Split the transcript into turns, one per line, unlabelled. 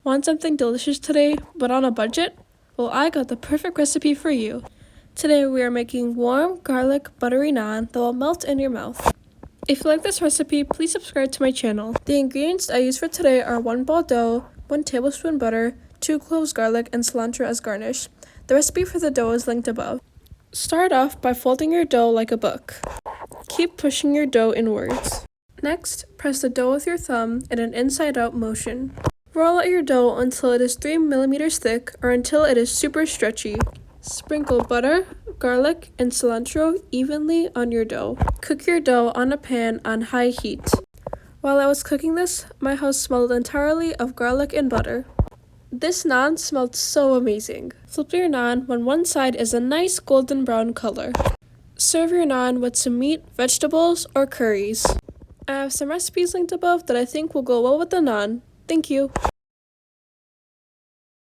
Want something delicious today, but on a budget? Well, I got the perfect recipe for you. Today we are making warm, garlic, buttery naan that will melt in your mouth. If you like this recipe, please subscribe to my channel. The ingredients I use for today are 1 ball dough, 1 tablespoon butter, 2 cloves garlic, and cilantro as garnish. The recipe for the dough is linked above. Start off by folding your dough like a book. Keep pushing your dough inwards. Next, press the dough with your thumb in an inside-out motion. Roll out your dough until it is 3 millimeters thick or until it is super stretchy. Sprinkle butter, garlic, and cilantro evenly on your dough. Cook your dough on a pan on high heat. While I was cooking this, my house smelled entirely of garlic and butter. This naan smelled so amazing. Flip your naan when one side is a nice golden brown color. Serve your naan with some meat, vegetables, or curries. I have some recipes linked above that I think will go well with the naan. Thank you.